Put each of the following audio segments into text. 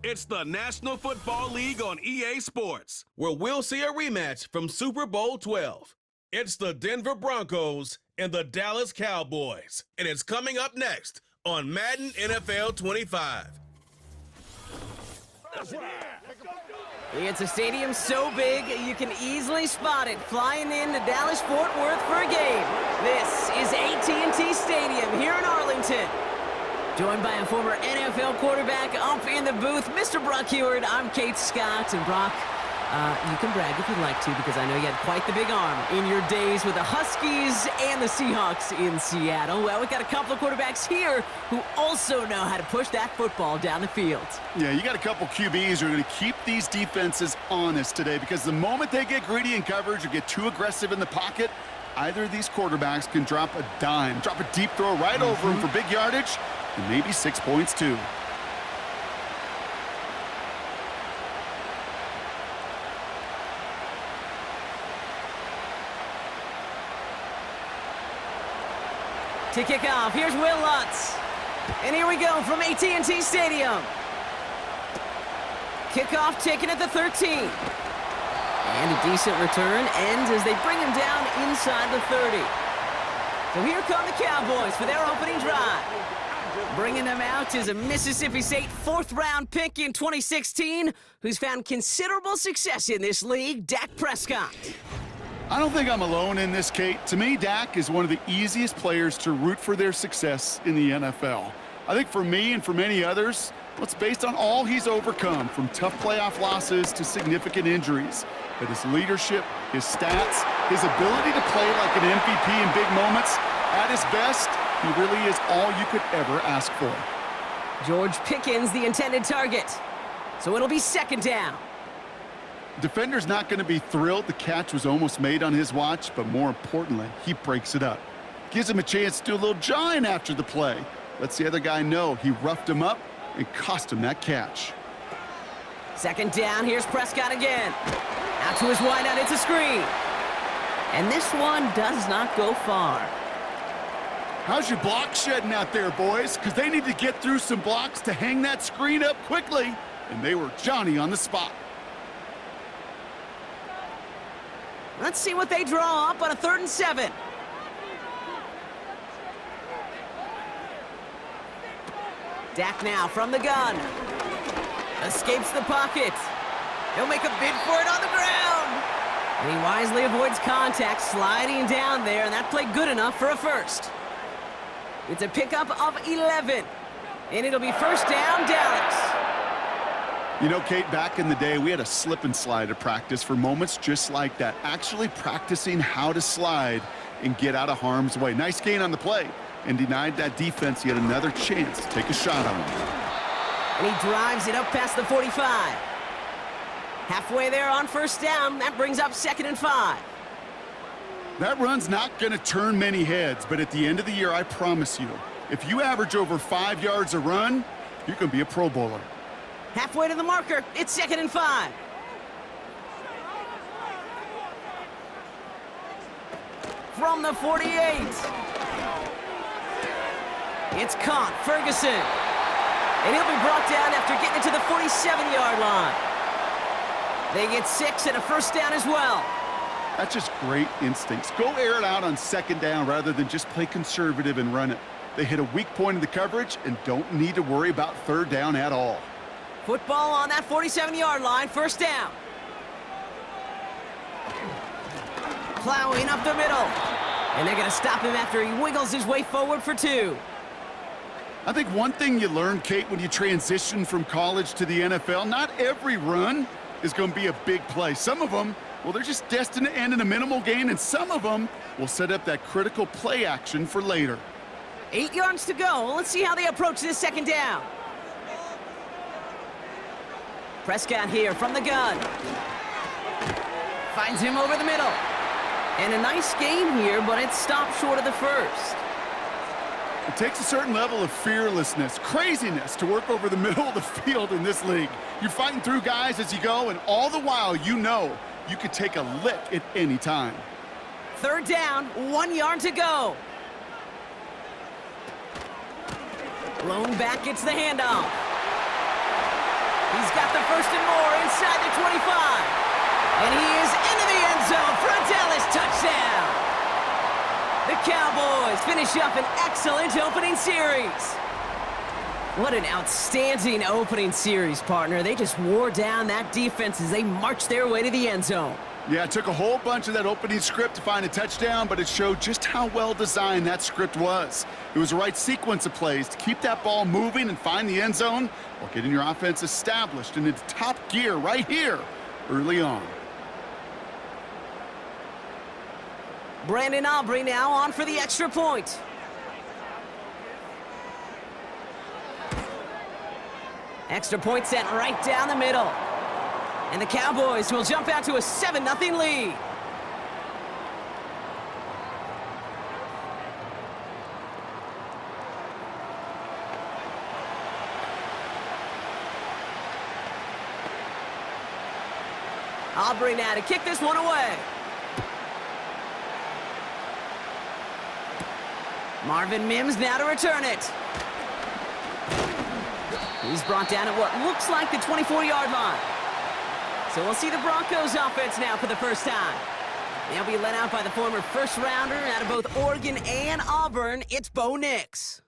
It's the National Football League on EA Sports, where we'll see a rematch from Super Bowl 12. It's the Denver Broncos and the Dallas Cowboys, and it's coming up next on Madden NFL 25. It's a stadium so big you can easily spot it flying into Dallas-Fort Worth for a game. This is AT&T Stadium here in Arlington. Joined by a former NFL quarterback up in the booth, Mr. Brock Heward. I'm Kate Scott, and Brock, you can brag if you'd like to, because I know you had quite the big arm in your days with the Huskies and the Seahawks in Seattle. Well, we've got a couple of quarterbacks here who also know how to push that football down the field. Yeah, you got a couple QBs who are going to keep these defenses honest today, because the moment they get greedy in coverage or get too aggressive in the pocket, either of these quarterbacks can drop a dime, drop a deep throw right over him for big yardage, and maybe 6 points too. To kick off, here's Will Lutz. And here we go from AT&T Stadium. Kickoff taken at the 13. And a decent return ends as they bring him down inside the 30. So here come the Cowboys for their opening drive. Bringing them out is a Mississippi State fourth-round pick in 2016 who's found considerable success in this league, Dak Prescott. I don't think I'm alone in this, Kate. To me, Dak is one of the easiest players to root for their success in the NFL. I think for me and for many others, well, it's based on all he's overcome, from tough playoff losses to significant injuries. But his leadership, his stats, his ability to play like an MVP in big moments, at his best, he really is all you could ever ask for. George Pickens, the intended target. So it'll be second down. Defender's not going to be thrilled the catch was almost made on his watch, but more importantly, he breaks it up. Gives him a chance to do a little jawing after the play. Lets the other guy know he roughed him up and cost him that catch. Second down, here's Prescott again. Out to his wideout, it's a screen. And this one does not go far. How's your block shedding out there, boys? Because they need to get through some blocks to hang that screen up quickly. And they were Johnny on the spot. Let's see what they draw up on a 3rd and 7. Dak now from the gun. Escapes the pocket. He'll make a bid for it on the ground. And he wisely avoids contact, sliding down there, and that played good enough for a first. It's a pickup of 11. And it'll be first down, Dallas. You know, Kate, back in the day, we had a slip and slide at practice for moments just like that. Actually practicing how to slide and get out of harm's way. Nice gain on the play, and denied that defense yet another chance to take a shot on him. And he drives it up past the 45. Halfway there on first down. That brings up 2nd and 5. That run's not going to turn many heads, but at the end of the year, I promise you, if you average over 5 yards a run, you can be a Pro Bowler. Halfway to the marker, it's 2nd and 5. From the 48. It's caught, Ferguson. And he'll be brought down after getting it to the 47-yard line. They get 6 and a first down as well. That's just great instincts. Go air it out on 2nd down rather than just play conservative and run it. They hit a weak point in the coverage and don't need to worry about 3rd down at all. Football on that 47-yard line, first down. Plowing up the middle. And they're going to stop him after he wiggles his way forward for 2. I think one thing you learn, Kate, when you transition from college to the NFL, not every run is going to be a big play. Some of them, well, they're just destined to end in a minimal gain, and some of them will set up that critical play action for later. 8 yards to go. Let's see how they approach this 2nd down. Prescott here from the gun. Finds him over the middle. And a nice gain here, but it stopped short of the first. It takes a certain level of fearlessness, craziness to work over the middle of the field in this league. You're fighting through guys as you go, and all the while you know you could take a lick at any time. 3rd down, 1 yard to go. Blown back, it's the handoff. He's got the first and more inside the 25. And he is into the end zone for a Dallas touchdown. The Cowboys finish up an excellent opening series. What an outstanding opening series, partner. They just wore down that defense as they marched their way to the end zone. Yeah, it took a whole bunch of that opening script to find a touchdown, but it showed just how well designed that script was. It was the right sequence of plays to keep that ball moving and find the end zone while getting your offense established in its top gear right here early on. Brandon Aubrey now on for the extra point. Extra point set right down the middle. And the Cowboys will jump out to a 7-0 lead. Aubrey now to kick this one away. Marvin Mims now to return it. He's brought down at what looks like the 24-yard line. So we'll see the Broncos offense now for the first time. They'll be led out by the former first-rounder out of both Oregon and Auburn. It's Bo Nix.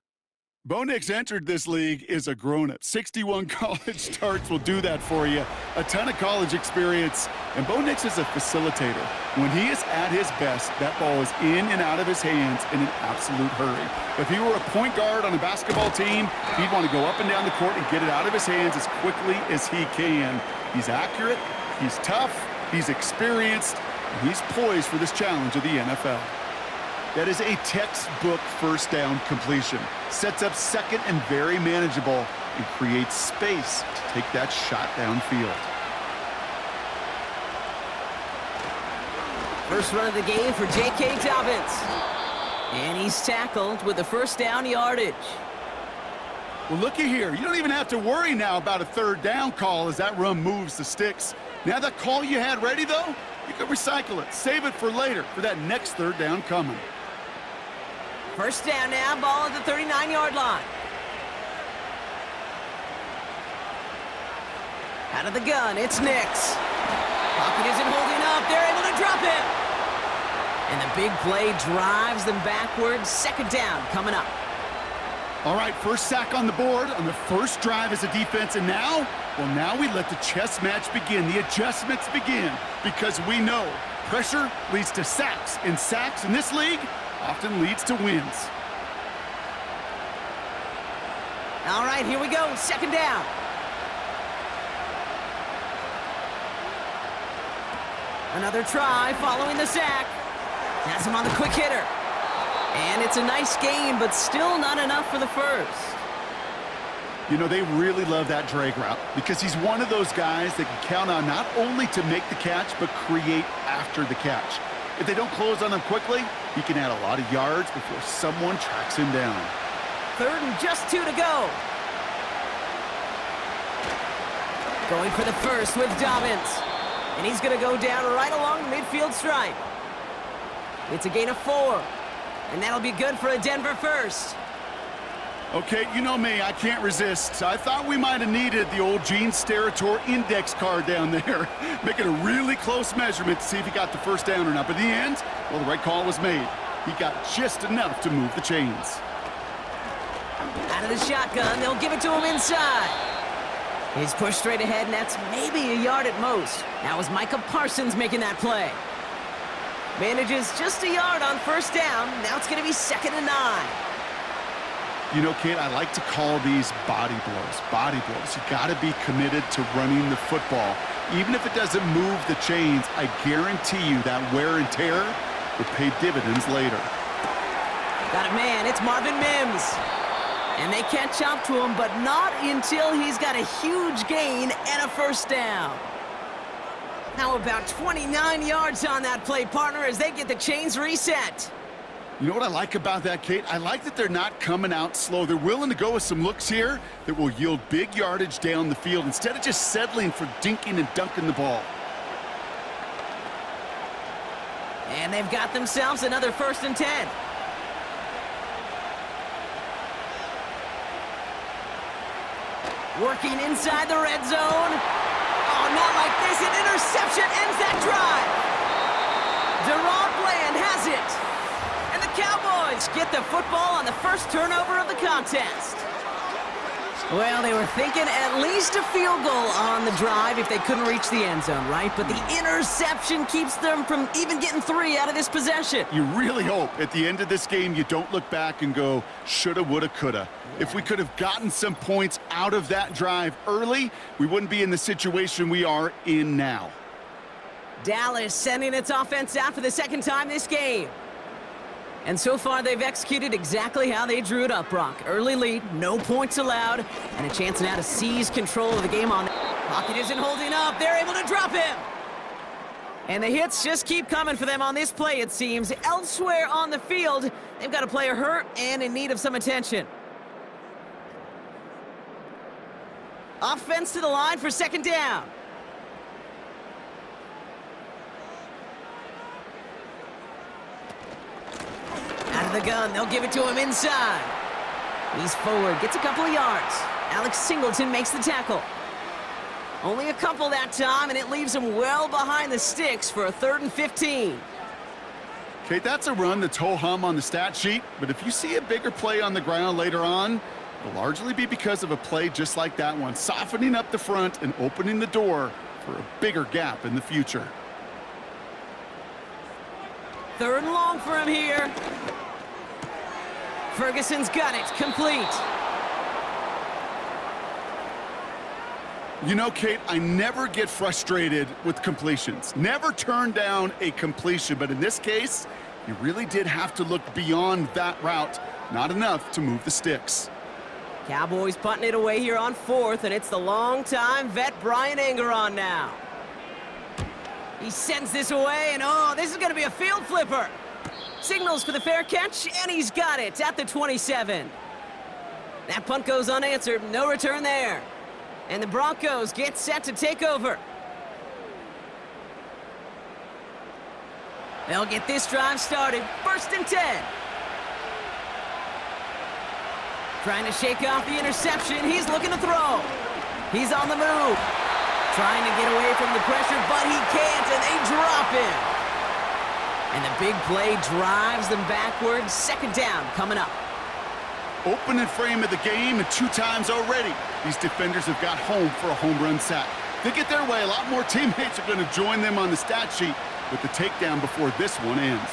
Bo Nix entered this league as a grown-up. 61 college starts will do that for you. A ton of college experience. And Bo Nix is a facilitator. When he is at his best, that ball is in and out of his hands in an absolute hurry. If he were a point guard on a basketball team, he'd want to go up and down the court and get it out of his hands as quickly as he can. He's accurate, he's tough, he's experienced, and he's poised for this challenge of the NFL. That is a textbook first down completion. Sets up second and very manageable and creates space to take that shot downfield. First run of the game for J.K. Dobbins. And he's tackled with the first down yardage. Well, looky here. You don't even have to worry now about a third down call as that run moves the sticks. Now that call you had ready, though, you can recycle it. Save it for later for that next third down coming. First down now, ball at the 39-yard line. Out of the gun, it's Nix. Pocket isn't holding up. They're able to drop it. And the big play drives them backwards. Second down coming up. All right, first sack on the board on the first drive as a defense. And now, well, now we let the chess match begin. The adjustments begin because we know pressure leads to sacks. And sacks in this league often leads to wins. All right, here we go. Second down. Another try following the sack. Has him on the quick hitter. And it's a nice gain, but still not enough for the first. You know, they really love that drag route because he's one of those guys that can count on not only to make the catch, but create after the catch. If they don't close on him quickly, he can add a lot of yards before someone tracks him down. Third and just 2 to go. Going for the first with Dobbins. And he's going to go down right along the midfield stripe. It's a gain of 4. And that'll be good for a Denver first. Okay, you know me, I can't resist. I thought we might have needed the old Gene Steratore index card down there. Making a really close measurement to see if he got the first down or not. But in the end, well, the right call was made. He got just enough to move the chains. Out of the shotgun, they'll give it to him inside. He's pushed straight ahead, and that's maybe a yard at most. That was Micah Parsons making that play. Manages just a yard on first down. Now it's going to be 2nd and 9. You know, Kate, I like to call these body blows. Body blows. You got to be committed to running the football. Even if it doesn't move the chains, I guarantee you that wear and tear will pay dividends later. Got a man. It's Marvin Mims. And they catch up to him, but not until he's got a huge gain and a first down. How about 29 yards on that play, partner, as they get the chains reset. You know what I like about that, Kate? I like that they're not coming out slow. They're willing to go with some looks here that will yield big yardage down the field instead of just settling for dinking and dunking the ball. And they've got themselves another 1st and 10. Working inside the red zone. Oh, not like this. An interception ends that drive. Deron Bland has it. And the Cowboys get the football on the first turnover of the contest. Well, they were thinking at least a field goal on the drive if they couldn't reach the end zone, right? But the interception keeps them from even getting 3 out of this possession. You really hope at the end of this game you don't look back and go, shoulda, woulda, coulda. If we could have gotten some points out of that drive early, we wouldn't be in the situation we are in now. Dallas sending its offense out for the second time this game. And so far, they've executed exactly how they drew it up, Brock. Early lead, no points allowed, and a chance now to seize control of the game on. Pocket isn't holding up. They're able to drop him. And the hits just keep coming for them on this play, it seems. Elsewhere on the field, they've got a player hurt and in need of some attention. Offense to the line for second down. Out of the gun, they'll give it to him inside. He's forward, gets a couple of yards. Alex Singleton makes the tackle. Only a couple that time, and it leaves him well behind the sticks for a 3rd and 15. Okay, that's a run that's ho-hum on the stat sheet, but if you see a bigger play on the ground later on, it'll largely be because of a play just like that one, softening up the front and opening the door for a bigger gap in the future. 3rd and long for him here. Ferguson's got it, complete. You know, Kate, I never get frustrated with completions. Never turn down a completion, but in this case, you really did have to look beyond that route. Not enough to move the sticks. Cowboys punting it away here on 4th, and it's the long-time vet Brian Anger on now. He sends this away, and oh, this is going to be a field flipper. Signals for the fair catch, and he's got it at the 27. That punt goes unanswered, no return there. And the Broncos get set to take over. They'll get this drive started, 1st and 10. Trying to shake off the interception, he's looking to throw. He's on the move. Trying to get away from the pressure, but he can't, and they drop him. And the big play drives them backwards. 2nd down coming up. Opening frame of the game, and 2 times already, these defenders have got home for a home run sack. They get their way, a lot more teammates are going to join them on the stat sheet with the takedown before this one ends.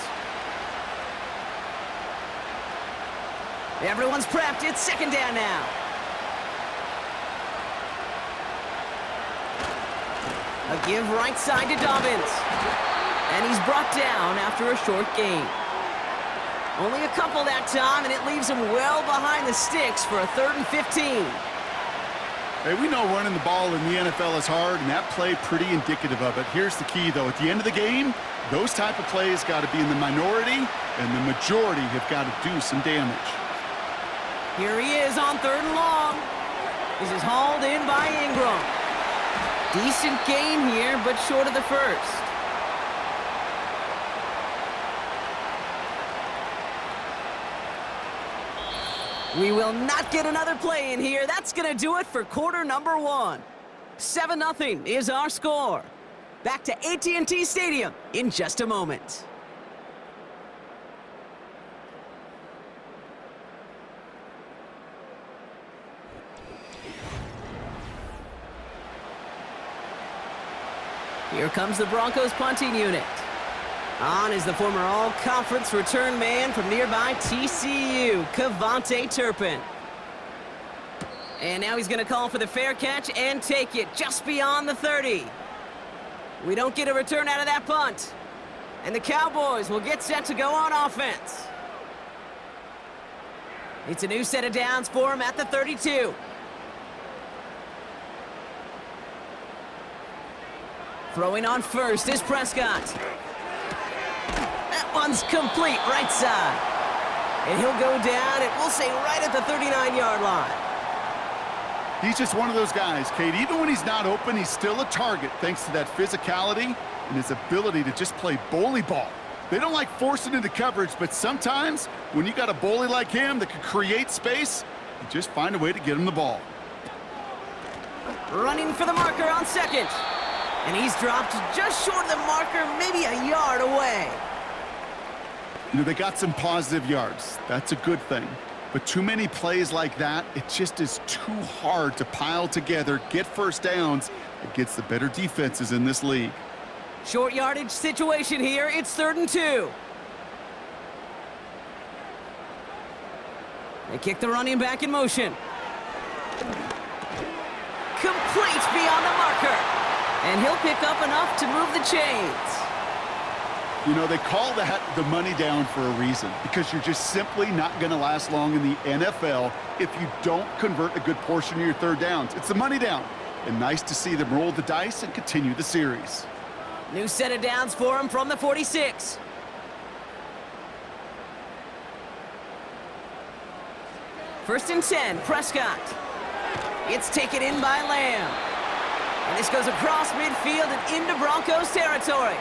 Everyone's prepped. It's 2nd down now. A give right side to Dobbins. And he's brought down after a short gain. Only a couple that time, and it leaves him well behind the sticks for a 3rd and 15. Hey, we know running the ball in the NFL is hard, and that play pretty indicative of it. Here's the key, though. At the end of the game, those type of plays got to be in the minority, and the majority have got to do some damage. Here he is on 3rd and long. This is hauled in by Ingram. Decent gain here, but short of the first. We will not get another play in here. That's going to do it for quarter number 1. 7-0 is our score. Back to AT&T Stadium in just a moment. Here comes the Broncos punting unit. On is the former all-conference return man from nearby TCU, Kevontae Turpin. And now he's going to call for the fair catch and take it just beyond the 30. We don't get a return out of that punt. And the Cowboys will get set to go on offense. It's a new set of downs for him at the 32. Throwing on first is Prescott. That one's complete, right side. And he'll go down, and we'll say right at the 39-yard line. He's just one of those guys, Kate. Even when he's not open, he's still a target thanks to that physicality and his ability to just play bully ball. They don't like forcing into coverage, but sometimes when you got a bully like him that can create space, you just find a way to get him the ball. running for the marker on second. And he's dropped just short of the marker, maybe a yard away. You know, they got some positive yards. That's a good thing. But too many plays like that, it just is too hard to pile together, get first downs against the better defenses in this league. Short yardage situation here. It's 3rd and 2. They kick the running back in motion. Complete beyond the marker. And he'll pick up enough to move the chains. You know, they call that the money down for a reason, because you're just simply not going to last long in the NFL if you don't convert a good portion of your third downs. It's the money down. And nice to see them roll the dice and continue the series. New set of downs for him from the 46. First and 10, Prescott. It's taken in by Lamb. And this goes across midfield and into Broncos territory.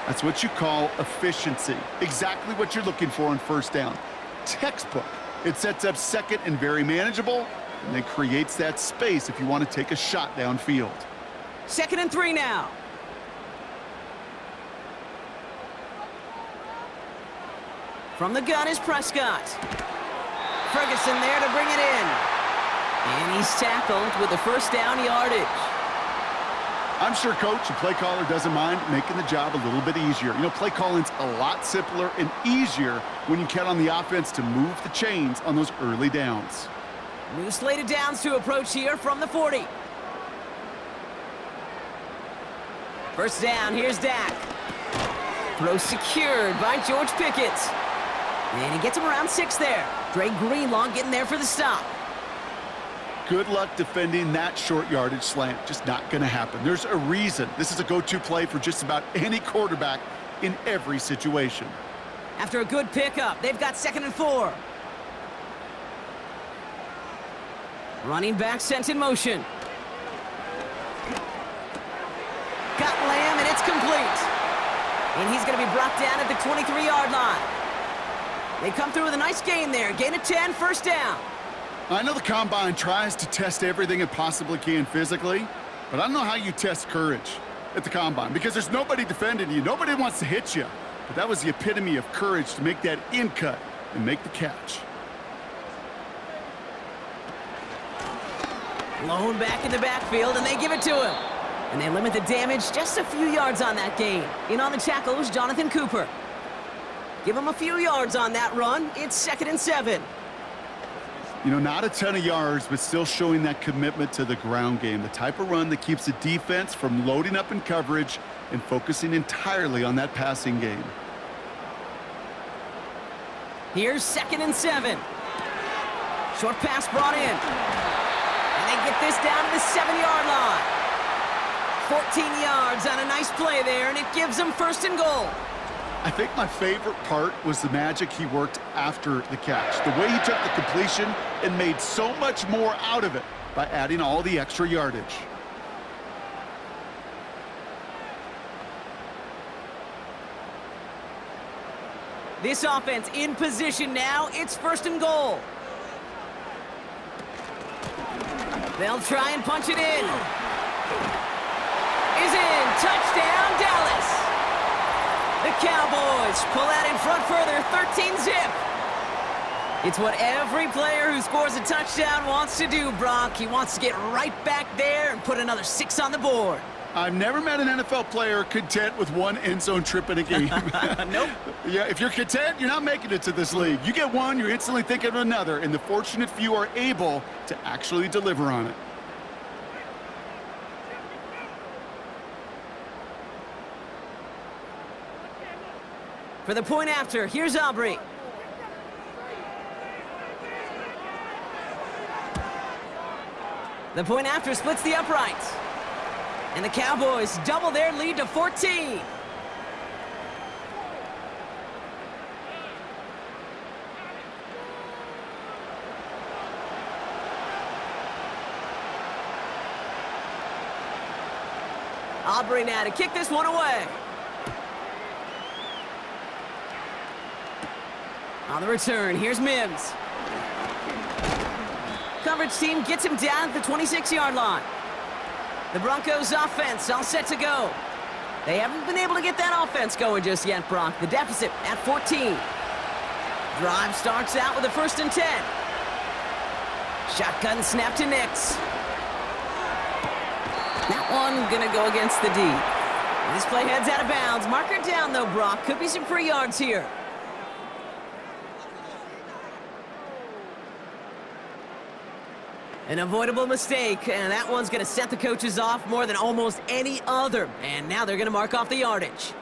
That's what you call efficiency. Exactly what you're looking for on first down. Textbook. It sets up second and very manageable, and then creates that space if you want to take a shot downfield. 2nd and 3 now. From the gun is Prescott. Ferguson there to bring it in. And he's tackled with the first down yardage. I'm sure coach and play caller doesn't mind making the job a little bit easier. You know, play calling's a lot simpler and easier when you count on the offense to move the chains on those early downs. New slate of downs to approach here from the 40. First down, here's Dak. Throw secured by George Pickett. And he gets him around 6 there. Dre Greenlaw getting there for the stop. Good luck defending that short yardage slant. Just not going to happen. There's a reason this is a go-to play for just about any quarterback in every situation. After a good pickup, they've got 2nd and 4. Running back sent in motion. Got Lamb, and it's complete. And he's going to be brought down at the 23-yard line. They come through with a nice gain there. Gain of 10, first down. I know the Combine tries to test everything it possibly can physically, but I don't know how you test courage at the Combine, because there's nobody defending you. Nobody wants to hit you. But that was the epitome of courage to make that in cut and make the catch. Lone back in the backfield, and they give it to him. And they limit the damage just a few yards on that gain. In on the tackle was Jonathan Cooper. Give him a few yards on that run. It's 2nd and 7. You know, not a ton of yards, but still showing that commitment to the ground game. The type of run that keeps the defense from loading up in coverage and focusing entirely on that passing game. Here's 2nd and 7. Short pass brought in. And they get this down to the 7-yard line. 14 yards on a nice play there, and it gives them 1st and goal. I think my favorite part was the magic he worked after the catch. The way he took the completion and made so much more out of it by adding all the extra yardage. This offense in position now. It's 1st and goal. They'll try and punch it in. Is in. Touchdown, Dallas. The Cowboys pull out in front further, 13-zip. It's what every player who scores a touchdown wants to do, Brock. He wants to get right back there and put another 6 on the board. I've never met an NFL player content with one end zone trip in a game. Nope. Yeah, if you're content, you're not making it to this league. You get one, you're instantly thinking of another, and the fortunate few are able to actually deliver on it. For the point after, here's Aubrey. The point after splits the uprights. And the Cowboys double their lead to 14. Aubrey now to kick this one away. On the return, here's Mims. coverage team gets him down at the 26-yard line. The Broncos offense all set to go. They haven't been able to get that offense going just yet, Brock. The deficit at 14. Drive starts out with a 1st and 10. Shotgun snap to Nix. That one gonna go against the D. This play heads out of bounds. Marker down though, Brock. Could be some free yards here. An avoidable mistake, and that one's going to set the coaches off more than almost any other. And now they're going to mark off the yardage.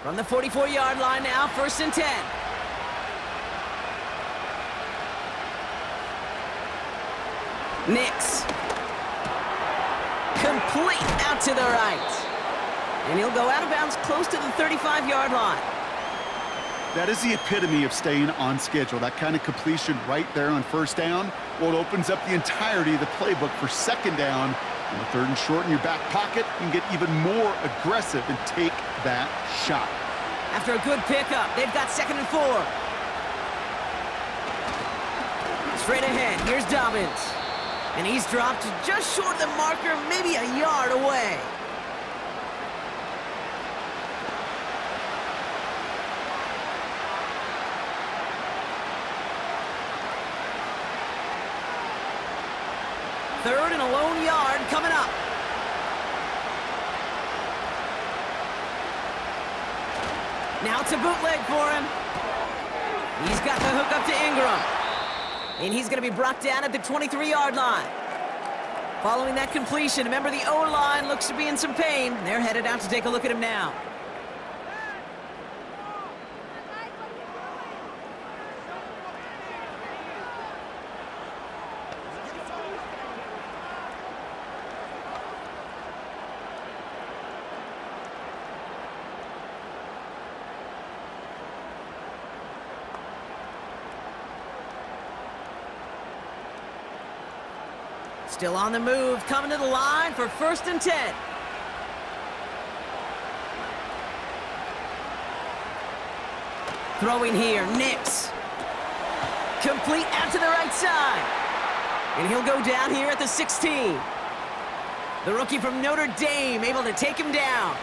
From the 44-yard line now, 1st and 10. Nix. Complete out to the right. And he'll go out of bounds close to the 35-yard line. That is the epitome of staying on schedule. That kind of completion right there on 1st down. Well, it opens up the entirety of the playbook for 2nd down. On the 3rd and short in your back pocket, you can get even more aggressive and take that shot. After a good pickup, they've got 2nd and 4. Straight ahead, here's Dobbins. And he's dropped just short of the marker, maybe a yard away. Third and a lone yard coming up. Now it's a bootleg for him. He's got the hook up to Ingram. And he's going to be brought down at the 23-yard line. Following that completion, remember the O-line looks to be in some pain. They're headed out to take a look at him now. Still on the move, coming to the line for 1st and 10. Throwing here, Nix. Complete out to the right side. And he'll go down here at the 16. The rookie from Notre Dame able to take him down.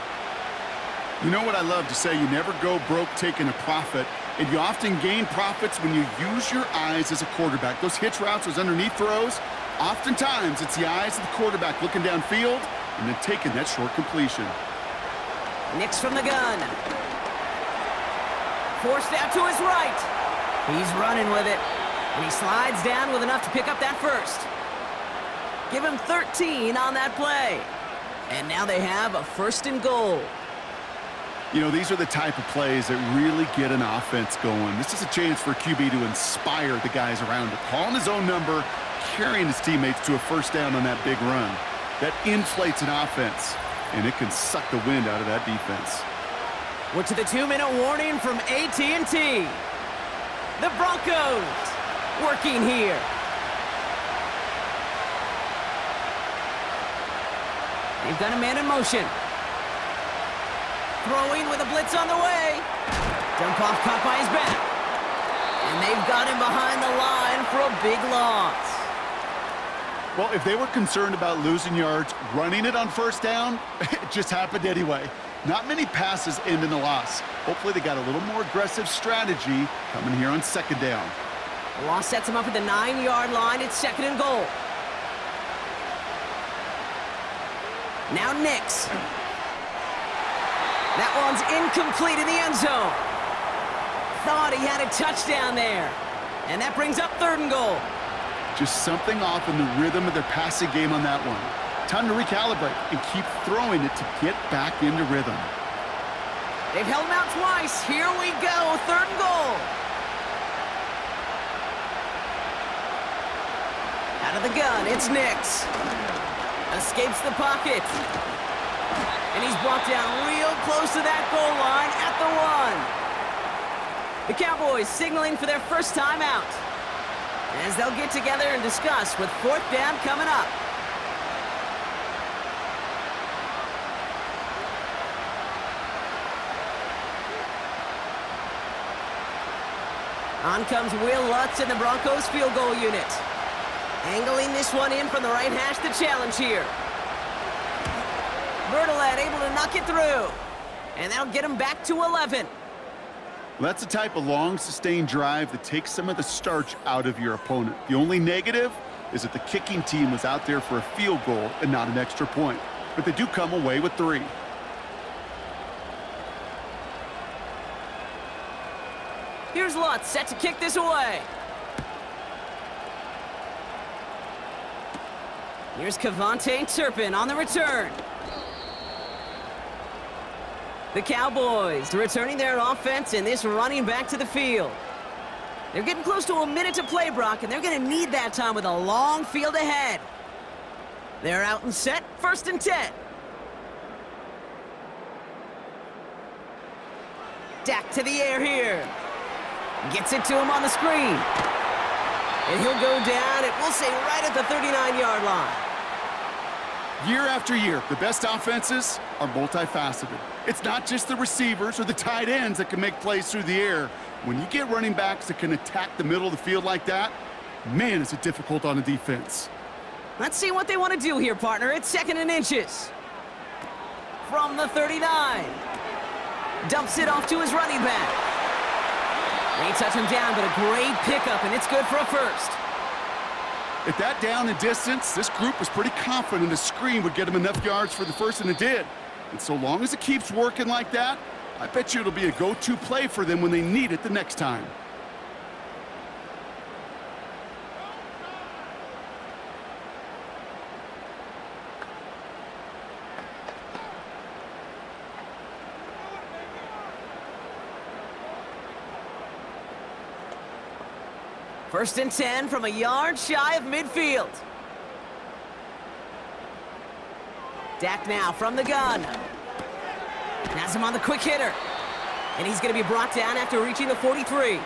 You know what I love to say? You never go broke taking a profit. And you often gain profits when you use your eyes as a quarterback. Those hitch routes, those underneath throws, oftentimes it's the eyes of the quarterback looking downfield and then taking that short completion. Nix from the gun. Forced out to his right. He's running with it. And he slides down with enough to pick up that 1st. Give him 13 on that play. And now they have a 1st and goal. You know, these are the type of plays that really get an offense going. This is a chance for a QB to inspire the guys around him. Calling his own number, carrying his teammates to a 1st down on that big run. That inflates an offense, and it can suck the wind out of that defense. We're to the 2-minute warning from AT&T. The Broncos working here. They've got a man in motion. Throwing with a blitz on the way. Dump off caught by his back. And they've got him behind the line for a big loss. Well, if they were concerned about losing yards, running it on 1st down, it just happened anyway. Not many passes end in a loss. Hopefully they got a little more aggressive strategy coming here on 2nd down. The loss sets him up at the 9-yard line. It's 2nd and goal. Now Nix. That one's incomplete in the end zone. Thought he had a touchdown there. And that brings up 3rd and goal. Just something off in the rhythm of their passing game on that one. Time to recalibrate and keep throwing it to get back into rhythm. They've held him out twice. Here we go, 3rd and goal. Out of the gun, it's Nix. Escapes the pocket. And he's brought down real close to that goal line at the 1. The Cowboys signaling for their 1st time out, as they'll get together and discuss with 4th down coming up. On comes Will Lutz in the Broncos field goal unit. Angling this one in from the right hash, the challenge here. Bertolet able to knock it through. And that'll get him back to 11. That's the type of long, sustained drive that takes some of the starch out of your opponent. The only negative is that the kicking team was out there for a field goal and not an extra point. But they do come away with 3. Here's Lutz, set to kick this away. Here's Kevontae Turpin on the return. The Cowboys returning their offense and this running back to the field. They're getting close to a minute to play, Brock, and they're going to need that time with a long field ahead. They're out and set, 1st and 10. Dak to the air here. Gets it to him on the screen. And he'll go down, and we'll say right at the 39-yard line. Year after year, the best offenses are multifaceted. It's not just the receivers or the tight ends that can make plays through the air. When you get running backs that can attack the middle of the field like that, man, is it difficult on a defense. Let's see what they want to do here, partner. It's 2nd and inches. From the 39. Dumps it off to his running back. They touch him down, but a great pickup, and it's good for a 1st. At that down and distance, this group was pretty confident the screen would get him enough yards for the 1st, and it did. And so long as it keeps working like that, I bet you it'll be a go-to play for them when they need it the next time. First and 10 from a yard shy of midfield. Dak now from the gun. Has him on the quick hitter. And he's going to be brought down after reaching the 43.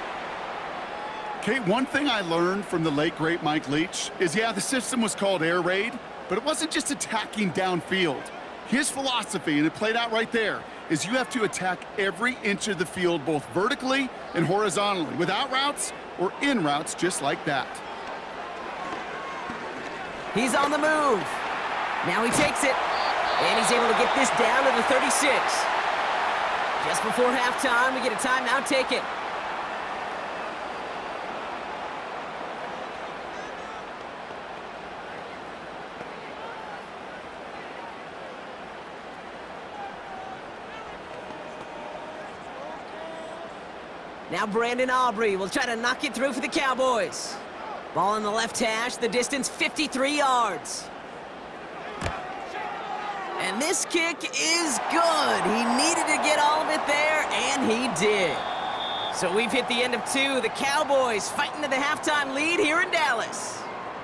Kate, one thing I learned from the late, great Mike Leach is, yeah, the system was called air raid, but it wasn't just attacking downfield. His philosophy, and it played out right there, is you have to attack every inch of the field, both vertically and horizontally, without routes or in routes just like that. He's on the move. Now he takes it. And he's able to get this down to the 36. Just before halftime, we get a timeout taken. Now Brandon Aubrey will try to knock it through for the Cowboys. Ball in the left hash, the distance 53 yards. And this kick is good. He needed to get all of it there, and he did. So we've hit the end of 2. The Cowboys fighting to the halftime lead here in Dallas.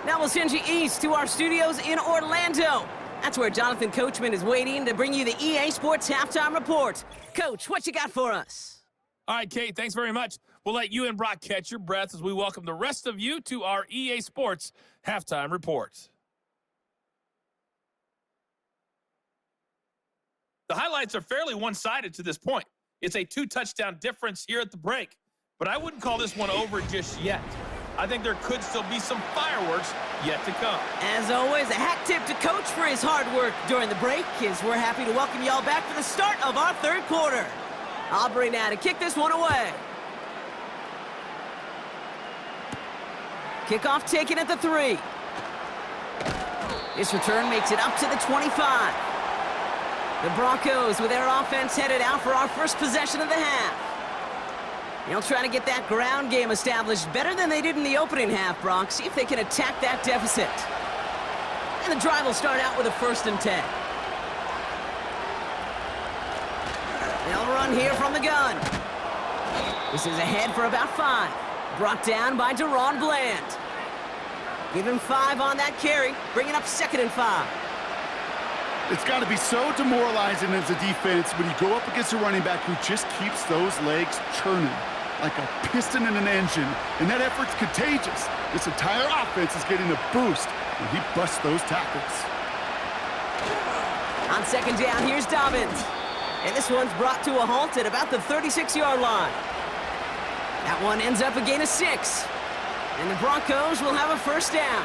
Now we'll send you east to our studios in Orlando. That's where Jonathan Coachman is waiting to bring you the EA Sports Halftime Report. Coach, what you got for us? All right, Kate, thanks very much. We'll let you and Brock catch your breath as we welcome the rest of you to our EA Sports Halftime Report. The highlights are fairly one-sided to this point. It's a 2-touchdown difference here at the break, but I wouldn't call this one over just yet. I think there could still be some fireworks yet to come. As always, a hat tip to Coach for his hard work during the break, as we're happy to welcome y'all back for the start of our 3rd quarter. Aubrey now to kick this one away. Kickoff taken at the 3. This return makes it up to the 25. The Broncos with their offense headed out for our first possession of the half. They'll try to get that ground game established better than they did in the opening half, Brock. See if they can attack that deficit. And the drive will start out with a 1st and 10. They'll run here from the gun. This is ahead for about 5. Brought down by Deron Bland. Give him 5 on that carry. Bring it up 2nd and 5. It's got to be so demoralizing as a defense when you go up against a running back who just keeps those legs churning like a piston in an engine, and that effort's contagious. This entire offense is getting a boost when he busts those tackles. On 2nd down, here's Dobbins. And this one's brought to a halt at about the 36-yard line. That one ends up a gain of 6. And the Broncos will have a first down.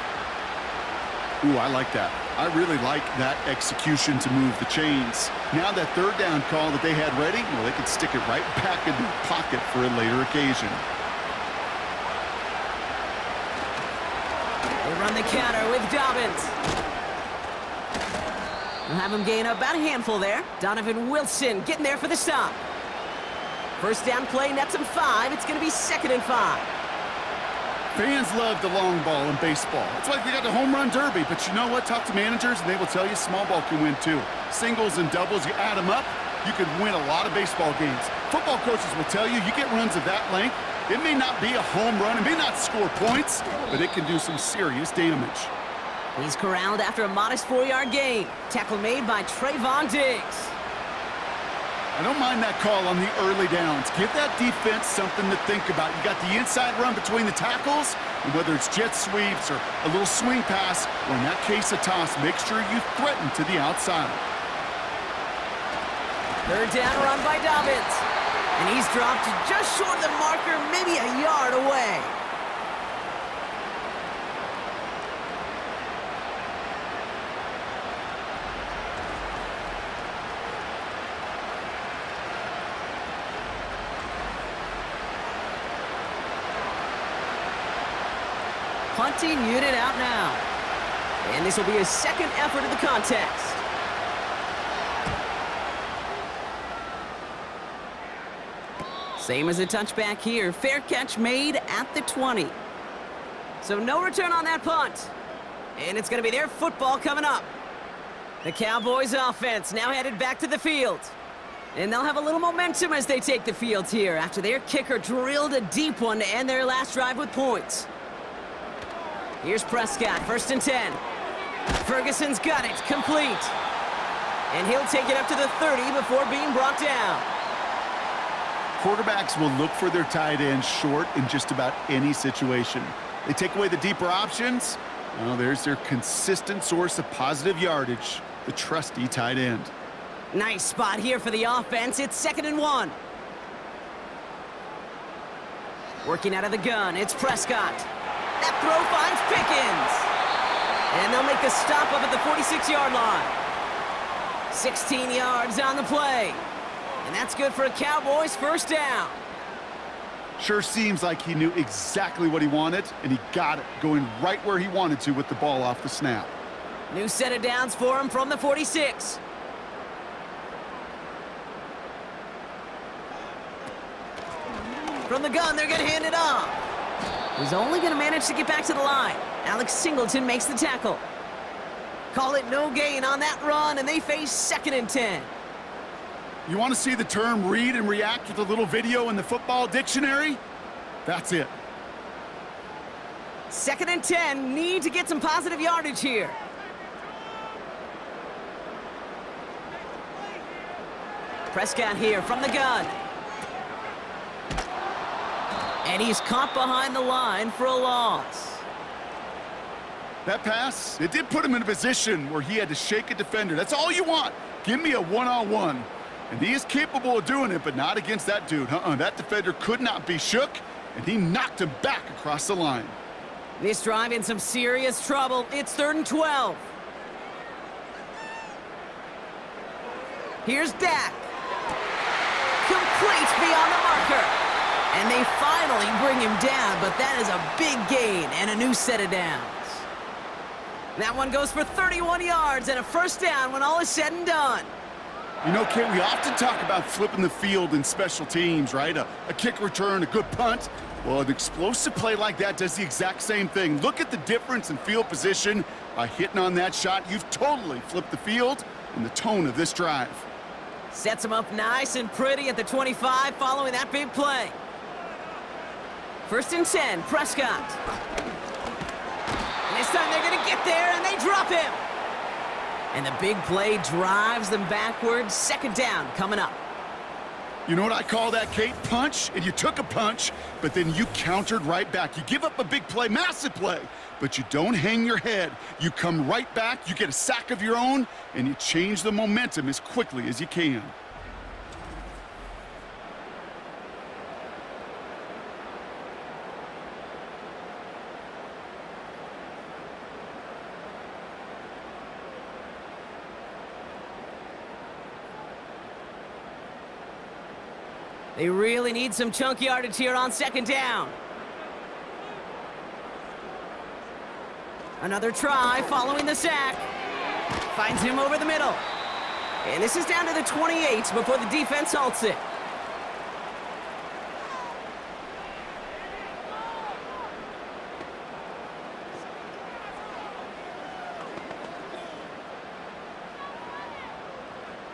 Ooh, I like that. I really like that execution to move the chains. Now that third down call that they had ready, well, they can stick it right back in their pocket for a later occasion. They run the counter with Dobbins. We'll have him gain about a handful there. Donovan Wilson getting there for the stop. First down play, nets him 5. It's going to be 2nd and 5. Fans love the long ball in baseball. It's like they got the home run derby, but you know what? Talk to managers, and they will tell you small ball can win too. Singles and doubles, you add them up, you could win a lot of baseball games. Football coaches will tell you, you get runs of that length, it may not be a home run, it may not score points, but it can do some serious damage. He's corralled after a modest 4-yard gain. Tackle made by Trayvon Diggs. I don't mind that call on the early downs. Give that defense something to think about. You got the inside run between the tackles, and whether it's jet sweeps or a little swing pass, or in that case a toss, make sure you threaten to the outside. Third down run by Dobbins. And he's dropped just short of the marker, maybe a yard away. Punting unit out now. And this will be his second effort of the contest. Same as a touchback here. Fair catch made at the 20. So no return on that punt. And it's going to be their football coming up. The Cowboys offense now headed back to the field. And they'll have a little momentum as they take the field here after their kicker drilled a deep one to end their last drive with points. Here's Prescott, 1st and 10. Ferguson's got it, complete. And he'll take it up to the 30 before being brought down. Quarterbacks will look for their tight end short in just about any situation. They take away the deeper options. Well, there's their consistent source of positive yardage, the trusty tight end. Nice spot here for the offense. It's 2nd and 1. Working out of the gun, it's Prescott. That throw finds Pickens. And they'll make the stop up at the 46-yard line. 16 yards on the play. And that's good for a Cowboys first down. Sure seems like he knew exactly what he wanted, and he got it, going right where he wanted to with the ball off the snap. New set of downs for him from the 46. From the gun, they're going to hand it off. He's only going to manage to get back to the line. Alex Singleton makes the tackle. Call it no gain on that run, and they face 2nd and 10. You want to see the term read and react with a little video in the football dictionary? That's it. 2nd and 10, need to get some positive yardage here. Prescott here from the gun. And he's caught behind the line for a loss. That pass, it did put him in a position where he had to shake a defender. That's all you want. Give me a one-on-one. And he is capable of doing it, but not against that dude. That defender could not be shook, and he knocked him back across the line. This drive in some serious trouble. It's 3rd and 12. Here's Dak. Complete beyond the marker. And they finally bring him down, but that is a big gain and a new set of downs. That one goes for 31 yards and a first down when all is said and done. You know, Kate, we often talk about flipping the field in special teams, right? A kick return, a good punt. Well, an explosive play like that does the exact same thing. Look at the difference in field position. By hitting on that shot, you've totally flipped the field and the tone of this drive. Sets him up nice and pretty at the 25 following that big play. 1st and 10, Prescott. And this time they're going to get there, and they drop him. And the big play drives them backwards. 2nd down coming up. You know what I call that, Kate? Punch, and you took a punch, but then you countered right back. You give up a big play, massive play, but you don't hang your head. You come right back, you get a sack of your own, and you change the momentum as quickly as you can. They really need some chunk yardage here on second down. Another try following the sack. Finds him over the middle. And this is down to the 28 before the defense halts it.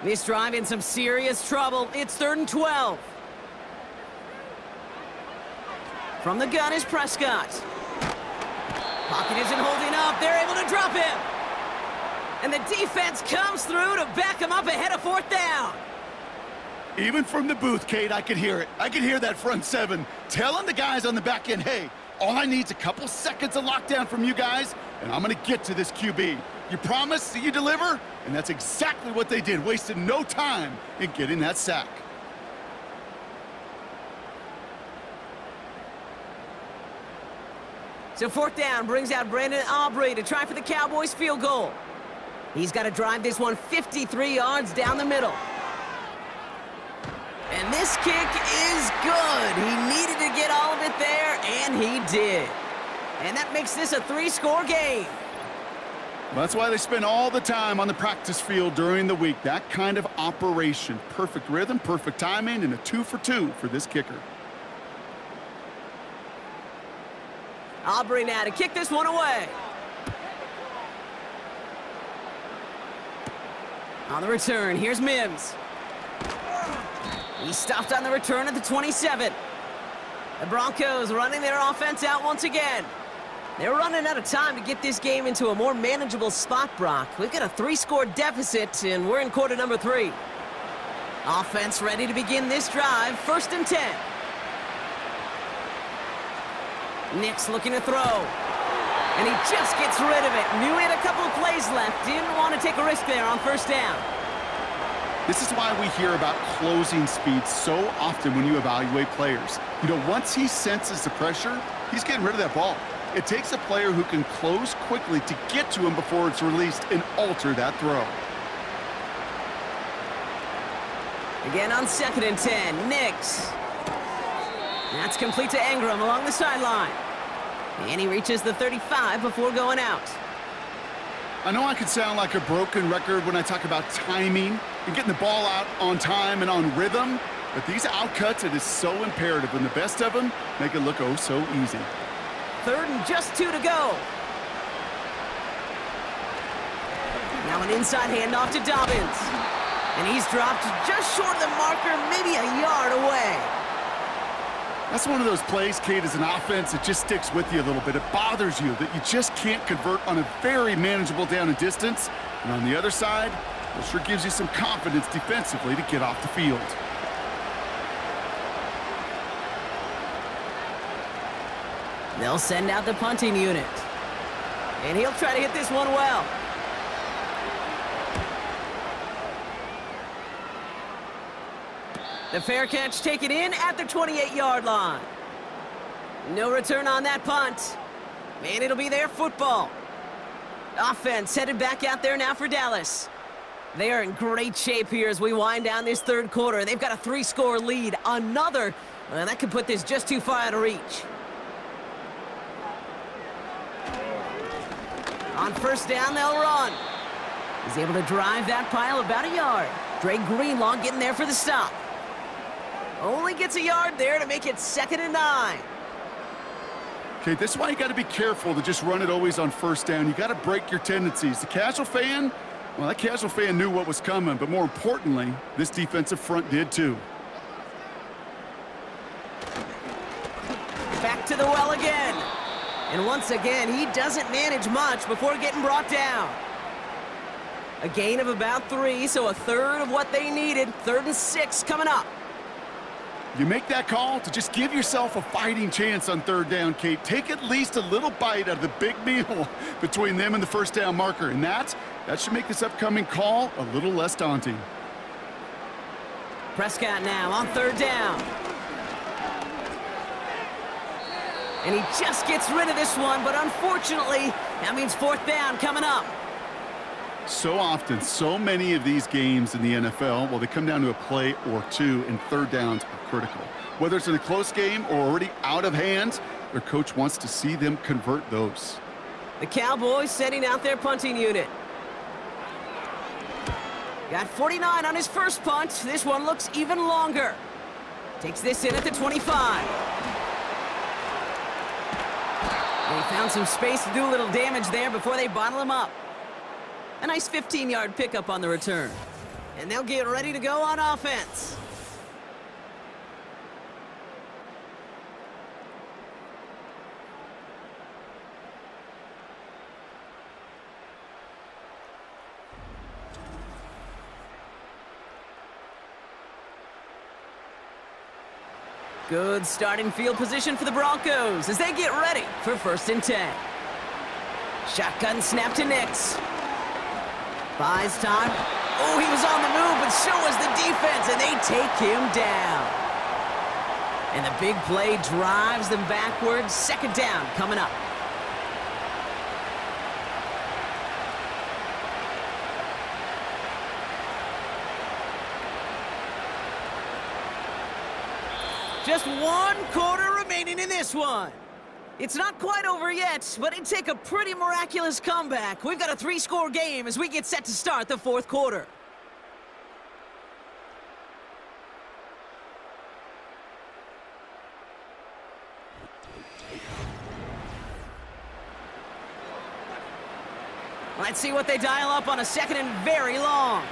This drive in some serious trouble. It's 3rd and 12. From the gun is Prescott. Pocket isn't holding up. They're able to drop him. And the defense comes through to back him up ahead of 4th down. Even from the booth, Kate, I could hear it. I could hear that front seven telling the guys on the back end, hey, all I need is a couple seconds of lockdown from you guys, and I'm going to get to this QB. You promise that you deliver? And that's exactly what they did, wasted no time in getting that sack. So 4th down brings out Brandon Aubrey to try for the Cowboys field goal. He's got to drive this one 53 yards down the middle. And this kick is good. He needed to get all of it there, and he did. And that makes this a 3-score game. Well, that's why they spend all the time on the practice field during the week. That kind of operation. Perfect rhythm, perfect timing, and a 2 for 2 for this kicker. Aubrey now to kick this one away. On the return, here's Mims. He stopped on the return at the 27. The Broncos running their offense out once again. They're running out of time to get this game into a more manageable spot, Brock. We've got a 3-score deficit, and we're in quarter number 3. Offense ready to begin this drive, 1st and 10. Nick's looking to throw. And he just gets rid of it. Knew he had a couple of plays left. Didn't want to take a risk there on 1st down. This is why we hear about closing speed so often when you evaluate players. You know, once he senses the pressure, he's getting rid of that ball. It takes a player who can close quickly to get to him before it's released and alter that throw. Again on 2nd and 10, Nix. That's complete to Ingram along the sideline. And he reaches the 35 before going out. I know I could sound like a broken record when I talk about timing and getting the ball out on time and on rhythm, but these outcuts, it is so imperative, and the best of them make it look oh so easy. 3rd and just 2 to go. Now an inside handoff to Dobbins. And he's dropped just short of the marker, maybe a yard away. That's one of those plays, Kate, as an offense, it just sticks with you a little bit. It bothers you that you just can't convert on a very manageable down and distance. And on the other side, it sure gives you some confidence defensively to get off the field. They'll send out the punting unit. And he'll try to hit this one well. The fair catch taken in at the 28-yard line. No return on that punt. And it'll be their football. Offense headed back out there now for Dallas. They are in great shape here as we wind down this 3rd quarter. They've got a 3-score lead. Another, that could put this just too far out of reach. On 1st down, they'll run. He's able to drive that pile about a yard. Dre Greenlaw getting there for the stop. Only gets a yard there to make it 2nd and 9. Okay, this is why you got to be careful to just run it always on 1st down. You got to break your tendencies. The casual fan, well, that casual fan knew what was coming, but more importantly, this defensive front did too. Back to the well again. And once again, he doesn't manage much before getting brought down. A gain of about 3, so a 1/3 of what they needed. 3rd and 6 coming up. You make that call to just give yourself a fighting chance on 3rd down, Kate. Take at least a little bite out of the big meal between them and the 1st down marker. And that should make this upcoming call a little less daunting. Prescott now on 3rd down. And he just gets rid of this one, but unfortunately, that means 4th down coming up. So often, so many of these games in the NFL, well, they come down to a play or two, and third downs are critical. Whether it's in a close game or already out of hand, their coach wants to see them convert those. The Cowboys setting out their punting unit. Got 49 on his first punt. This one looks even longer. Takes this in at the 25. They found some space to do a little damage there before they bottle him up. A nice 15-yard pickup on the return. And they'll get ready to go on offense. Good starting field position for the Broncos as they get ready for 1st and 10. Shotgun snap to Nix. Buys time. Oh, he was on the move, but so was the defense, and they take him down. And the big play drives them backwards. 2nd down coming up. Just 1 quarter remaining in this one. It's not quite over yet, but it'd take a pretty miraculous comeback. We've got a 3-score game as we get set to start the 4th quarter. Let's see what they dial up on a 2nd and very long.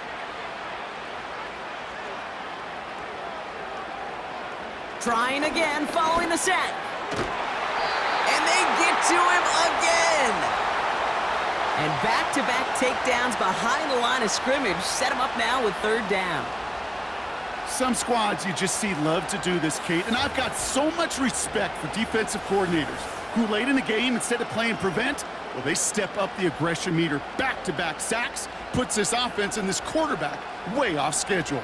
Trying again, following the set. And they get to him again. And back-to-back takedowns behind the line of scrimmage set him up now with 3rd down. Some squads you just see love to do this, Kate, and I've got so much respect for defensive coordinators who late in the game, instead of playing prevent, well, they step up the aggression meter. Back-to-back sacks puts this offense and this quarterback way off schedule.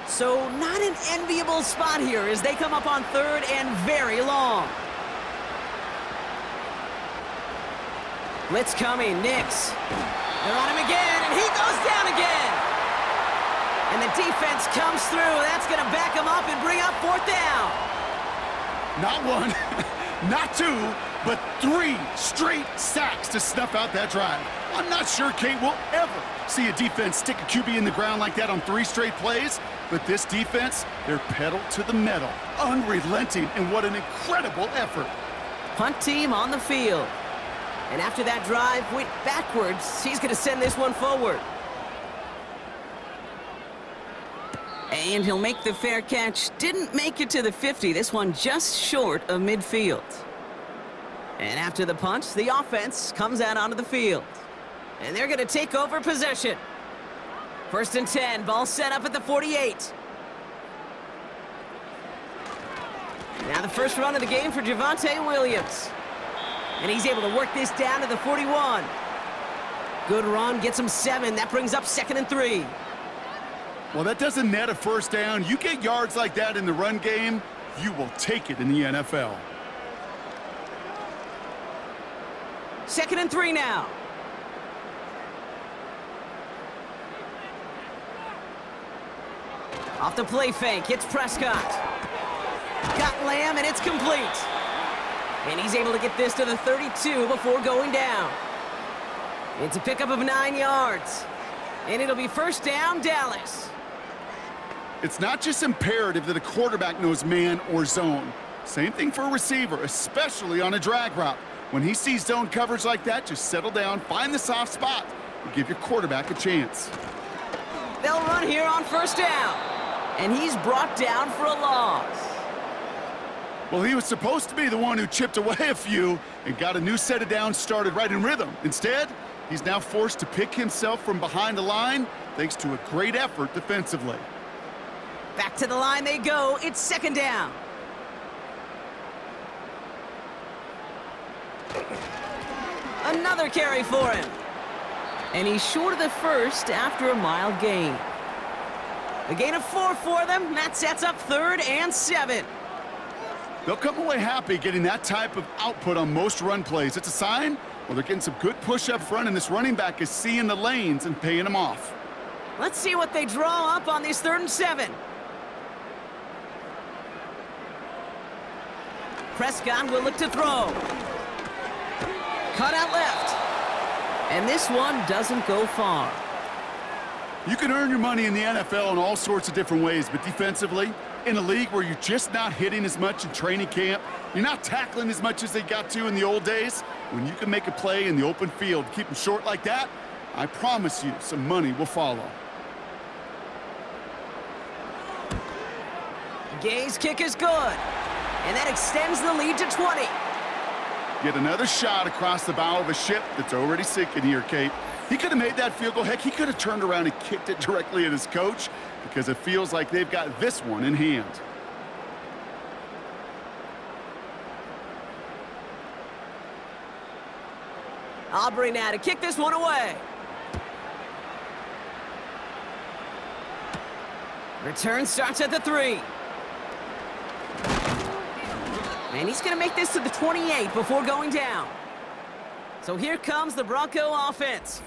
So not an enviable spot here as they come up on 3rd and very long. Blitz coming, Nix. They're on him again, and he goes down again. And the defense comes through. That's going to back him up and bring up 4th down. Not 1, not 2, but 3 straight sacks to snuff out that drive. I'm not sure Kate will ever see a defense stick a QB in the ground like that on 3 straight plays, but this defense, they're pedal to the metal, unrelenting, and what an incredible effort. Punt team on the field. And after that drive went backwards, he's going to send this one forward. And he'll make the fair catch. Didn't make it to the 50. This one just short of midfield. And after the punt, the offense comes out onto the field. And they're going to take over possession. 1st and 10, ball set up at the 48. Now the first run of the game for Javonte Williams. And he's able to work this down to the 41. Good run, gets him 7. That brings up 2nd and 3. Well, that doesn't net a 1st down. You get yards like that in the run game, you will take it in the NFL. 2nd and 3 now. Off the play fake, it's Prescott. Got Lamb, and it's complete. And he's able to get this to the 32 before going down. It's a pickup of 9 yards. And it'll be 1st down, Dallas. It's not just imperative that a quarterback knows man or zone. Same thing for a receiver, especially on a drag route. When he sees zone coverage like that, just settle down, find the soft spot, and give your quarterback a chance. They'll run here on 1st down. And he's brought down for a loss. Well, he was supposed to be the one who chipped away a few and got a new set of downs started right in rhythm. Instead, he's now forced to pick himself from behind the line thanks to a great effort defensively. Back to the line they go. It's 2nd down. Another carry for him. And he's short of the first after a mild gain. A gain of 4 for them. That sets up 3rd and 7. They'll come away happy getting that type of output on most run plays. It's a sign, well, they're getting some good push up front, and this running back is seeing the lanes and paying them off. Let's see what they draw up on these 3rd and 7. Prescott will look to throw. Cut out left. And this one doesn't go far. You can earn your money in the NFL in all sorts of different ways, but defensively, in a league where you're just not hitting as much in training camp, you're not tackling as much as they got to in the old days, when you can make a play in the open field, keep them short like that, I promise you some money will follow. Gay's kick is good. And that extends the lead to 20. Get another shot across the bow of a ship that's already sinking here, Kate. He could have made that field goal. Heck, he could have turned around and kicked it directly at his coach because it feels like they've got this one in hand. Aubrey now to kick this one away. Return starts at the 3. And he's going to make this to the 28 before going down. So here comes the Bronco offense.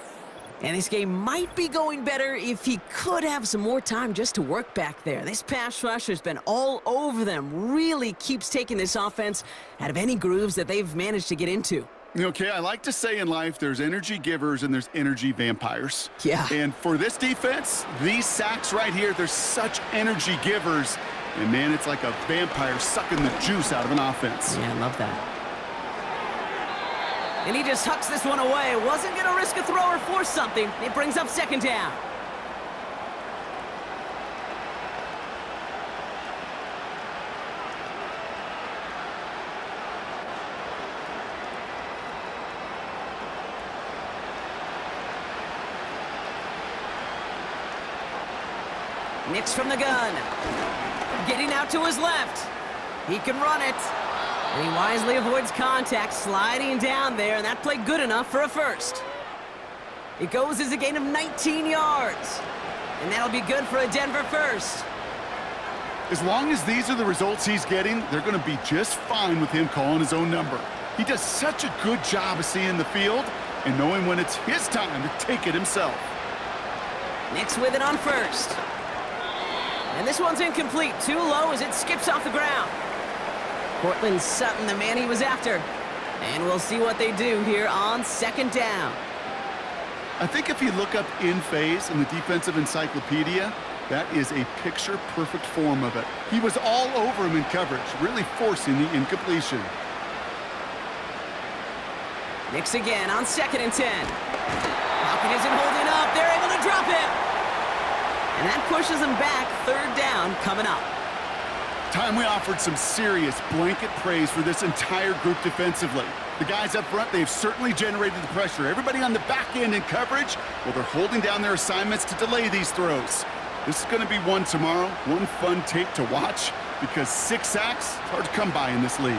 And this game might be going better if he could have some more time just to work back there. This pass rush has been all over them. Really keeps taking this offense out of any grooves that they've managed to get into. Okay, I like to say in life there's energy givers and there's energy vampires. Yeah. And for this defense, these sacks right here, they're such energy givers. And, man, it's like a vampire sucking the juice out of an offense. Yeah, I love that. And he just hucks this one away. Wasn't going to risk a throw or force something. It brings up 2nd down. Nix from the gun. Getting out to his left. He can run it. And he wisely avoids contact, sliding down there, and that played good enough for a first. It goes as a gain of 19 yards. And that'll be good for a Denver first. As long as these are the results he's getting, they're going to be just fine with him calling his own number. He does such a good job of seeing the field and knowing when it's his time to take it himself. Nix with it on first. And this one's incomplete. Too low as it skips off the ground. Cortland Sutton, the man he was after. And we'll see what they do here on 2nd down. I think if you look up in phase in the defensive encyclopedia, that is a picture-perfect form of it. He was all over him in coverage, really forcing the incompletion. Nix again on 2nd and 10. Hopkins isn't holding up. They're able to drop it. And that pushes them back. 3rd down coming up. Time we offered some serious blanket praise for this entire group defensively. The guys up front, they've certainly generated the pressure. Everybody on the back end in coverage, well, they're holding down their assignments to delay these throws. This is going to be one tomorrow, one fun tape to watch, because 6 sacks, it's hard to come by in this league.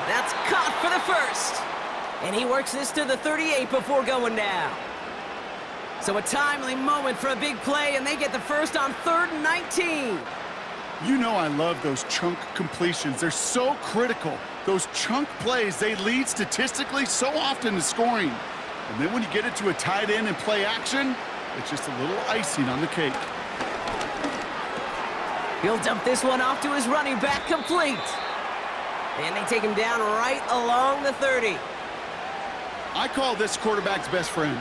That's caught for the first. And he works this to the 38 before going down. So a timely moment for a big play, and they get the first on 3rd and 19. You know I love those chunk completions. They're so critical. Those chunk plays, they lead statistically so often to scoring. And then when you get it to a tight end and play action, it's just a little icing on the cake. He'll dump this one off to his running back, complete. And they take him down right along the 30. I call this quarterback's best friend.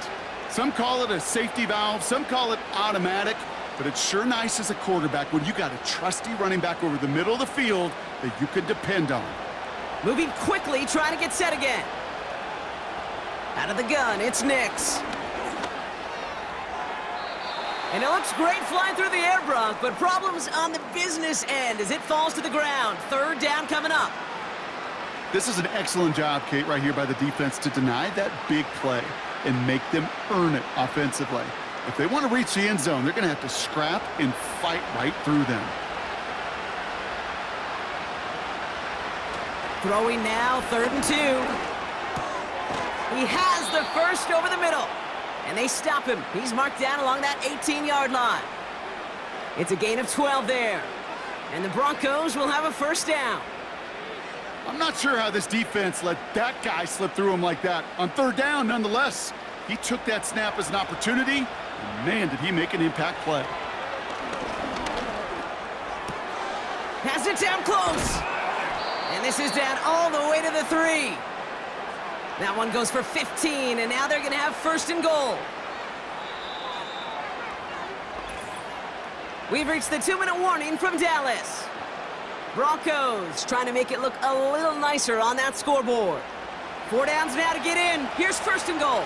Some call it a safety valve, some call it automatic, but it's sure nice as a quarterback when you got a trusty running back over the middle of the field that you can depend on. Moving quickly, trying to get set again. Out of the gun, it's Nix. And it looks great flying through the air, Bronc, but problems on the business end as it falls to the ground. 3rd down coming up. This is an excellent job, Kate, right here by the defense to deny that big play and make them earn it offensively. If they want to reach the end zone, they're going to have to scrap and fight right through them. Throwing now, 3rd and 2. He has the first over the middle. And they stop him. He's marked down along that 18-yard line. It's a gain of 12 there. And the Broncos will have a first down. I'm not sure how this defense let that guy slip through him like that. On 3rd down, nonetheless, he took that snap as an opportunity, and man, did he make an impact play. Has it down close. And this is down all the way to the 3. That one goes for 15, and now they're going to have 1st and goal. We've reached the 2-minute warning from Dallas. Broncos trying to make it look a little nicer on that scoreboard. 4 downs now to get in. Here's 1st and goal.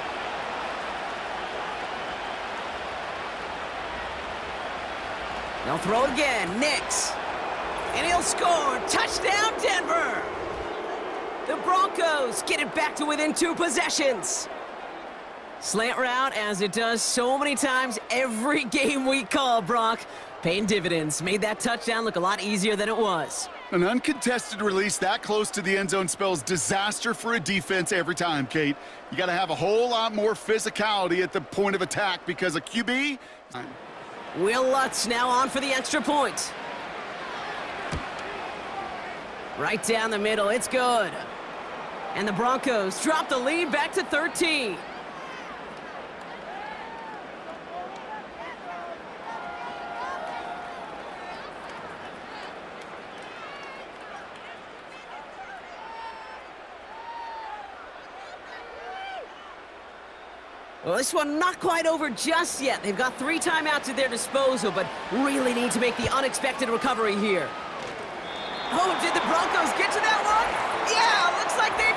They'll throw again. Nix. And he'll score. Touchdown, Denver. The Broncos get it back to within 2 possessions. Slant route, as it does so many times every game we call, Brock. Paying dividends. Made that touchdown look a lot easier than it was. An uncontested release that close to the end zone spells disaster for a defense every time, Kate. You got to have a whole lot more physicality at the point of attack because a QB... Will Lutz now on for the extra point. Right down the middle. It's good. And the Broncos drop the lead back to 13. Well, this one not quite over just yet. They've got 3 timeouts at their disposal, but really need to make the unexpected recovery here. Oh, did the Broncos get to that one? Yeah, looks like they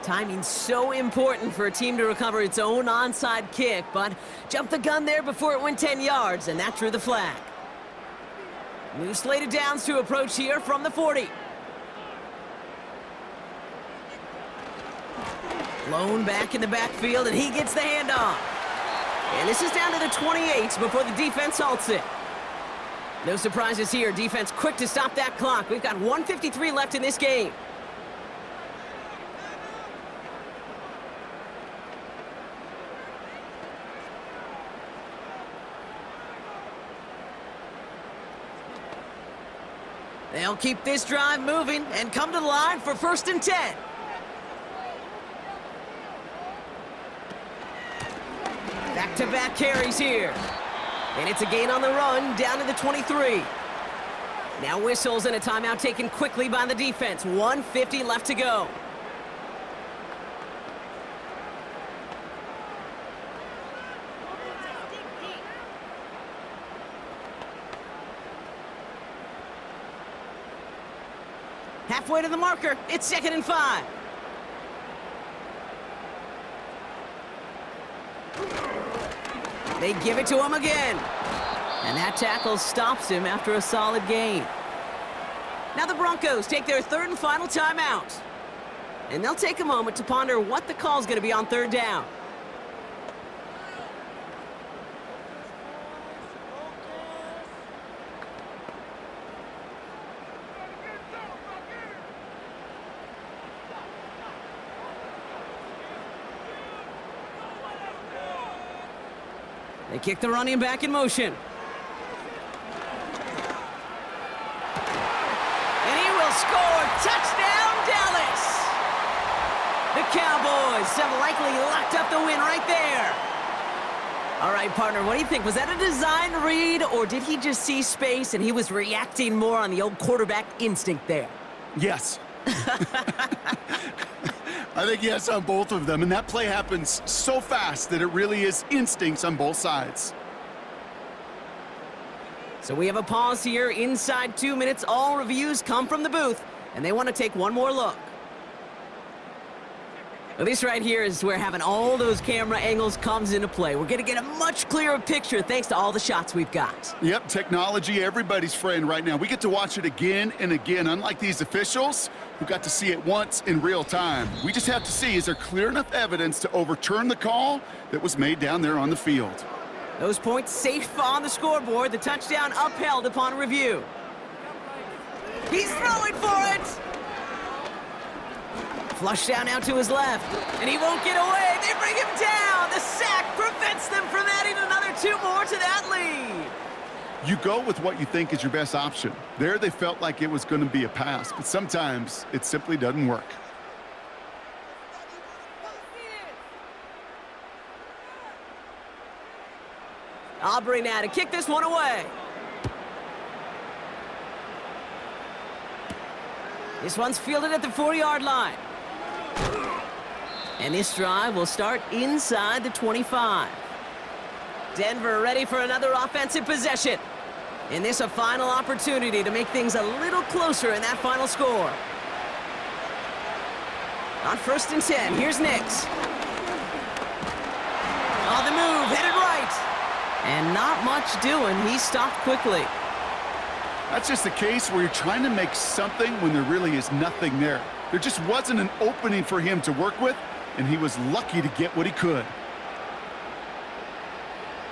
did. Timing's so important for a team to recover its own onside kick, but jumped the gun there before it went 10 yards, and that drew the flag. New slated downs to approach here from the 40. Blown back in the backfield, and he gets the handoff. And this is down to the 28 before the defense halts it. No surprises here. Defense quick to stop that clock. We've got 1:53 left in this game. They'll keep this drive moving and come to the line for 1st and 10. Back-to-back carries here. And it's a gain on the run down to the 23. Now whistles and a timeout taken quickly by the defense. 1:50 left to go. Halfway to the marker. It's 2nd and 5. They give it to him again. And that tackle stops him after a solid gain. Now the Broncos take their 3rd and final timeout. And they'll take a moment to ponder what the call's going to be on 3rd down. They kick the running back in motion. And he will score. Touchdown, Dallas! The Cowboys have likely locked up the win right there. All right, partner, what do you think? Was that a design read, or did he just see space and he was reacting more on the old quarterback instinct there? Yes. I think yes on both of them, and that play happens so fast that it really is instincts on both sides. So we have a pause here. Inside 2 minutes, all reviews come from the booth, and they want to take one more look. Well, this right here is where having all those camera angles comes into play. We're going to get a much clearer picture thanks to all the shots we've got. Yep, technology, everybody's friend right now. We get to watch it again and again, unlike these officials who got to see it once in real time. We just have to see, is there clear enough evidence to overturn the call that was made down there on the field? Those points safe on the scoreboard. The touchdown upheld upon review. He's throwing for it! Flush down out to his left, and he won't get away. They bring him down. The sack prevents them from adding another 2 more to that lead. You go with what you think is your best option. There they felt like it was going to be a pass, but sometimes it simply doesn't work. Aubrey now to kick this one away. This one's fielded at the 4-yard line. And this drive will start inside the 25. Denver ready for another offensive possession. And this a final opportunity to make things a little closer in that final score. On 1st and 10, here's Nix. On the move, headed right. And not much doing. He stopped quickly. That's just the case where you're trying to make something when there really is nothing there. There just wasn't an opening for him to work with, and he was lucky to get what he could.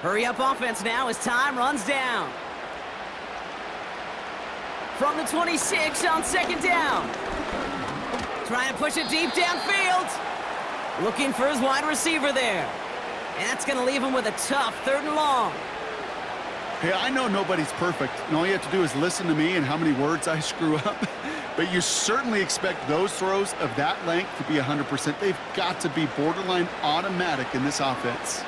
Hurry up offense now as time runs down. From the 26 on 2nd down. Trying to push it deep downfield. Looking for his wide receiver there. And that's going to leave him with a tough 3rd and long. Hey, I know nobody's perfect, and all you have to do is listen to me and how many words I screw up. But you certainly expect those throws of that length to be 100%. They've got to be borderline automatic in this offense.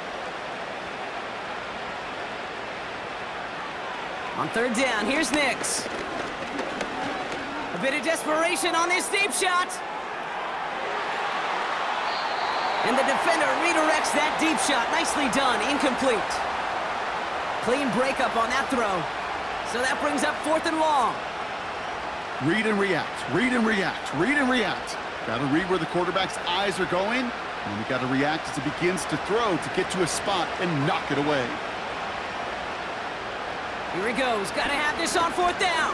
On 3rd down, here's Nix. A bit of desperation on this deep shot. And the defender redirects that deep shot. Nicely done, incomplete. Clean breakup on that throw. So that brings up 4th and long. Read and react, read and react, read and react. Got to read where the quarterback's eyes are going, and you got to react as he begins to throw to get to a spot and knock it away. Here he goes. Got to have this on 4th down.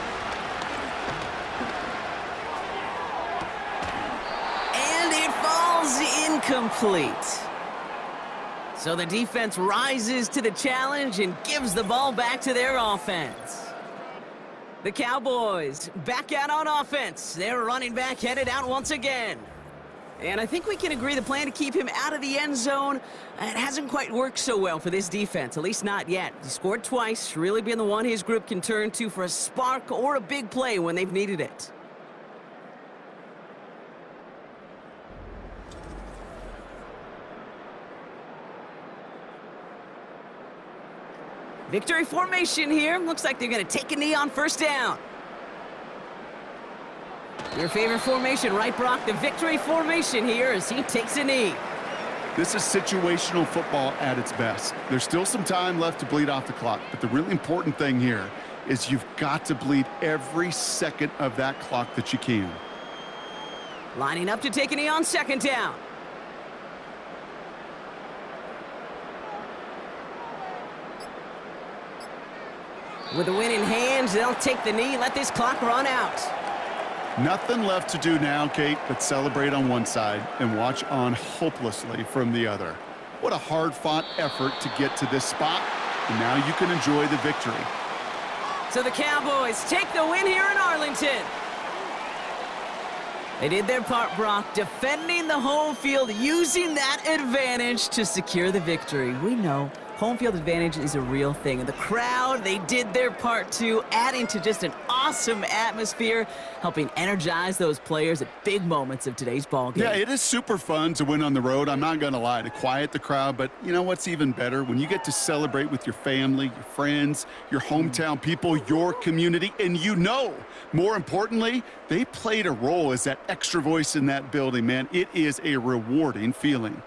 And it falls incomplete. So the defense rises to the challenge and gives the ball back to their offense. The Cowboys back out on offense. Their running back headed out once again. And I think we can agree the plan to keep him out of the end zone, it hasn't quite worked so well for this defense, at least not yet. He scored twice, really been the one his group can turn to for a spark or a big play when they've needed it. Victory formation here. Looks like they're going to take a knee on 1st down. Your favorite formation, right, Brock? The victory formation here as he takes a knee. This is situational football at its best. There's still some time left to bleed off the clock, but the really important thing here is you've got to bleed every second of that clock that you can. Lining up to take a knee on 2nd down. With the win in hand, they'll take the knee, let this clock run out. Nothing left to do now, Kate, but celebrate on one side and watch on hopelessly from the other. What a hard-fought effort to get to this spot, and now you can enjoy the victory. So the Cowboys take the win here in Arlington. They did their part, Brock, defending the home field, using that advantage to secure the victory. We know home field advantage is a real thing. And the crowd, they did their part too, adding to just an awesome atmosphere, helping energize those players at big moments of today's ballgame. Yeah, it is super fun to win on the road. I'm not going to lie, to quiet the crowd. But you know what's even better? When you get to celebrate with your family, your friends, your hometown people, your community, and you know, more importantly, they played a role as that extra voice in that building, man. It is a rewarding feeling.